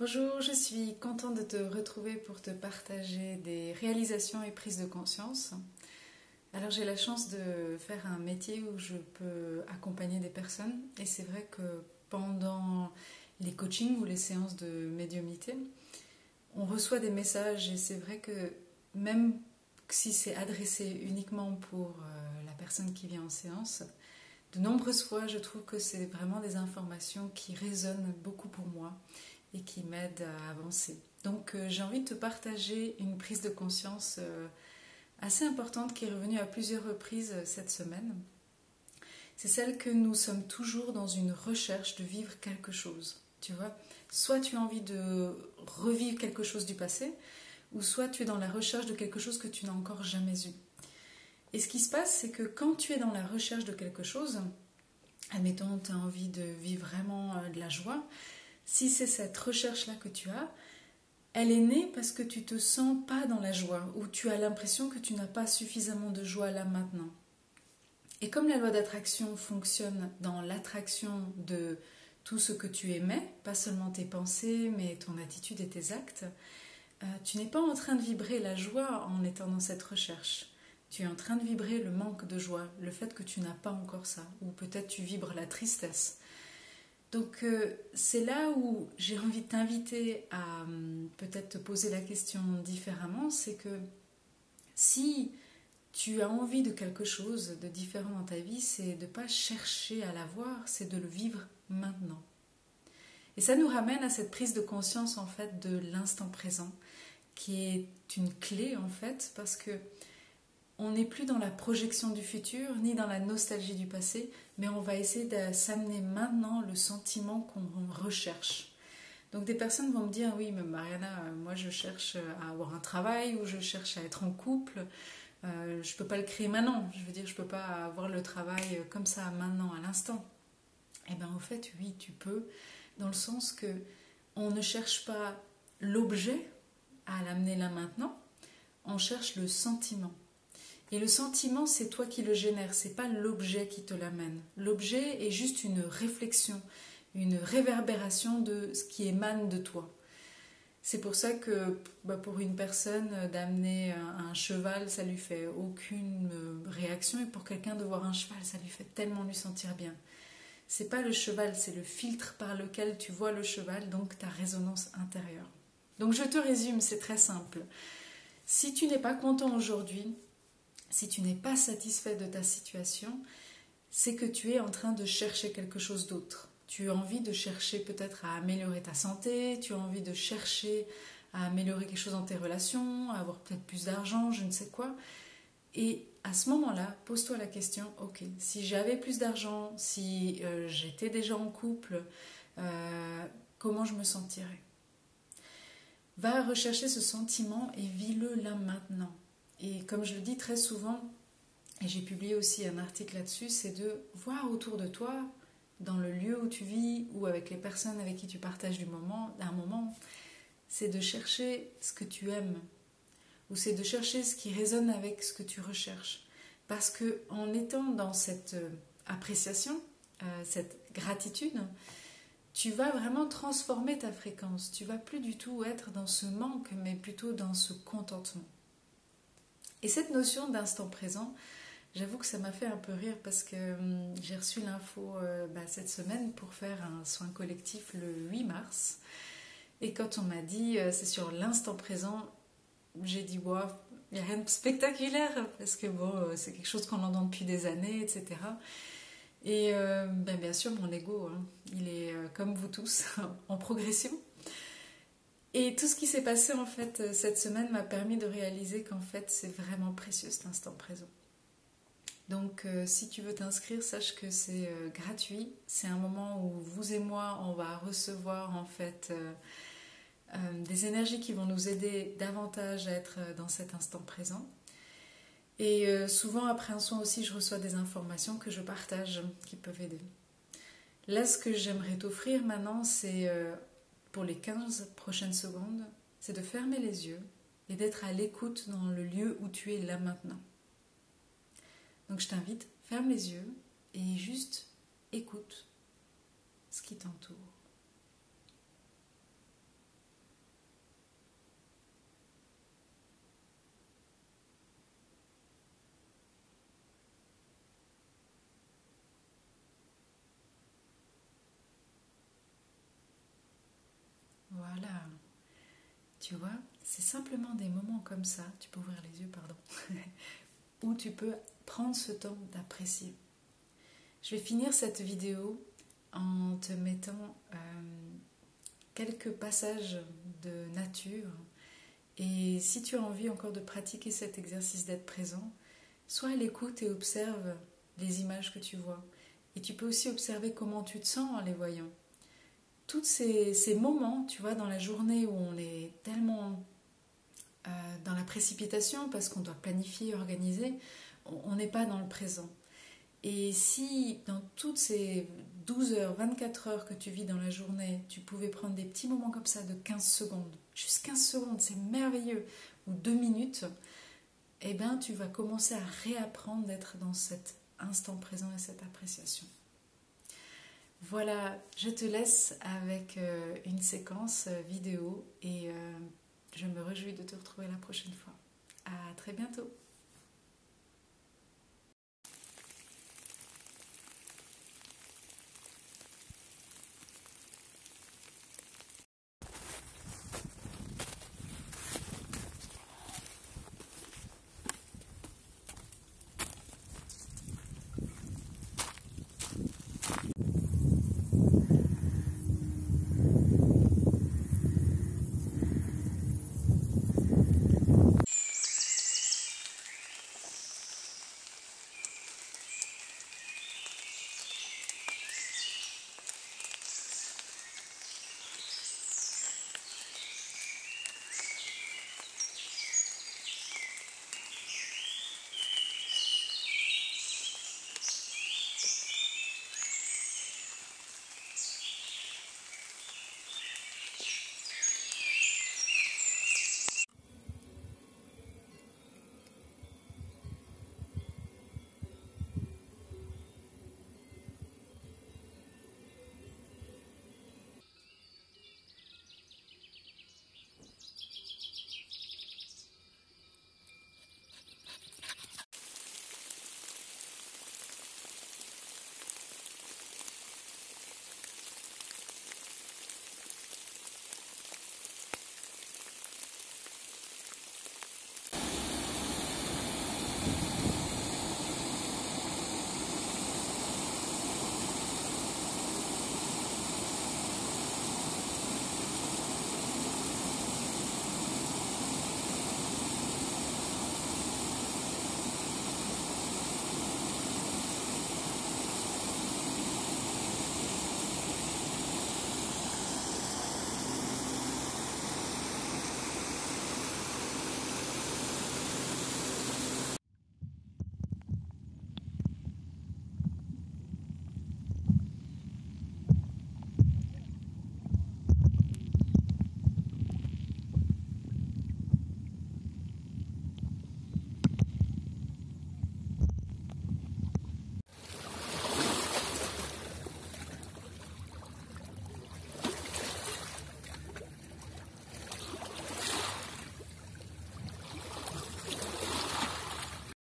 Bonjour, je suis contente de te retrouver pour te partager des réalisations et prises de conscience. Alors j'ai la chance de faire un métier où je peux accompagner des personnes et c'est vrai que pendant les coachings ou les séances de médiumnité, on reçoit des messages et c'est vrai que même si c'est adressé uniquement pour la personne qui vient en séance, de nombreuses fois je trouve que c'est vraiment des informations qui résonnent beaucoup pour moi et qui m'aide à avancer. Donc j'ai envie de te partager une prise de conscience assez importante qui est revenue à plusieurs reprises cette semaine. C'est celle que nous sommes toujours dans une recherche de vivre quelque chose. Tu vois, soit tu as envie de revivre quelque chose du passé, ou soit tu es dans la recherche de quelque chose que tu n'as encore jamais eu. Et ce qui se passe, c'est que quand tu es dans la recherche de quelque chose, admettons, tu as envie de vivre vraiment de la joie, si c'est cette recherche-là que tu as, elle est née parce que tu ne te sens pas dans la joie ou tu as l'impression que tu n'as pas suffisamment de joie là maintenant. Et comme la loi d'attraction fonctionne dans l'attraction de tout ce que tu émets, pas seulement tes pensées, mais ton attitude et tes actes, tu n'es pas en train de vibrer la joie en étant dans cette recherche. Tu es en train de vibrer le manque de joie, le fait que tu n'as pas encore ça, ou peut-être tu vibres la tristesse. Donc c'est là où j'ai envie de t'inviter à peut-être te poser la question différemment, c'est que si tu as envie de quelque chose de différent dans ta vie, c'est de ne pas chercher à l'avoir, c'est de le vivre maintenant. Et ça nous ramène à cette prise de conscience en fait de l'instant présent, qui est une clé en fait, parce que on n'est plus dans la projection du futur, ni dans la nostalgie du passé, mais on va essayer de s'amener maintenant le sentiment qu'on recherche. Donc des personnes vont me dire, oui, mais Mariana, moi je cherche à avoir un travail, ou je cherche à être en couple, je ne peux pas le créer maintenant, je veux dire, je ne peux pas avoir le travail comme ça maintenant, à l'instant. Eh bien en fait, oui, tu peux, dans le sens que on ne cherche pas l'objet à l'amener là maintenant, on cherche le sentiment. Et le sentiment, c'est toi qui le génères, c'est pas l'objet qui te l'amène. L'objet est juste une réflexion, une réverbération de ce qui émane de toi. C'est pour ça que pour une personne, d'amener un cheval, ça lui fait aucune réaction, et pour quelqu'un de voir un cheval, ça lui fait tellement lui sentir bien. C'est pas le cheval, c'est le filtre par lequel tu vois le cheval, donc ta résonance intérieure. Donc je te résume, c'est très simple. Si tu n'es pas content aujourd'hui, si tu n'es pas satisfait de ta situation, c'est que tu es en train de chercher quelque chose d'autre. Tu as envie de chercher peut-être à améliorer ta santé, tu as envie de chercher à améliorer quelque chose dans tes relations, à avoir peut-être plus d'argent, je ne sais quoi. Et à ce moment-là, pose-toi la question, ok, si j'avais plus d'argent, si j'étais déjà en couple, comment je me sentirais? Va rechercher ce sentiment et vis-le là maintenant. Et comme je le dis très souvent, et j'ai publié aussi un article là-dessus, c'est de voir autour de toi, dans le lieu où tu vis ou avec les personnes avec qui tu partages un moment, c'est de chercher ce que tu aimes ou c'est de chercher ce qui résonne avec ce que tu recherches. Parce que en étant dans cette appréciation, cette gratitude, tu vas vraiment transformer ta fréquence. Tu vas plus du tout être dans ce manque, mais plutôt dans ce contentement. Et cette notion d'instant présent, j'avoue que ça m'a fait un peu rire parce que j'ai reçu l'info cette semaine pour faire un soin collectif le 8 mars. Et quand on m'a dit c'est sur l'instant présent, j'ai dit wow, il n'y a rien de spectaculaire parce que c'est quelque chose qu'on entend depuis des années, etc. Et bien sûr, mon ego, il est comme vous tous, en progression. Et tout ce qui s'est passé en fait cette semaine m'a permis de réaliser qu'en fait c'est vraiment précieux cet instant présent. Donc si tu veux t'inscrire, sache que c'est gratuit. C'est un moment où vous et moi, on va recevoir en fait des énergies qui vont nous aider davantage à être dans cet instant présent. Et souvent après un soin aussi, je reçois des informations que je partage qui peuvent aider. Là, ce que j'aimerais t'offrir maintenant, c'est pour les 15 prochaines secondes, c'est de fermer les yeux et d'être à l'écoute dans le lieu où tu es là maintenant. Donc je t'invite, ferme les yeux et juste écoute ce qui t'entoure. Voilà. Tu vois, c'est simplement des moments comme ça, tu peux ouvrir les yeux, pardon, où tu peux prendre ce temps d'apprécier. Je vais finir cette vidéo en te mettant quelques passages de nature. Et si tu as envie encore de pratiquer cet exercice d'être présent, sois à l'écoute et observe les images que tu vois. Et tu peux aussi observer comment tu te sens en les voyant. Tous ces moments, tu vois, dans la journée où on est tellement dans la précipitation parce qu'on doit planifier, organiser, on n'est pas dans le présent. Et si dans toutes ces 12 heures, 24 heures que tu vis dans la journée, tu pouvais prendre des petits moments comme ça de 15 secondes, juste 15 secondes, c'est merveilleux, ou 2 minutes, eh bien tu vas commencer à réapprendre d'être dans cet instant présent et cette appréciation. Voilà, je te laisse avec une séquence vidéo et je me réjouis de te retrouver la prochaine fois. À très bientôt.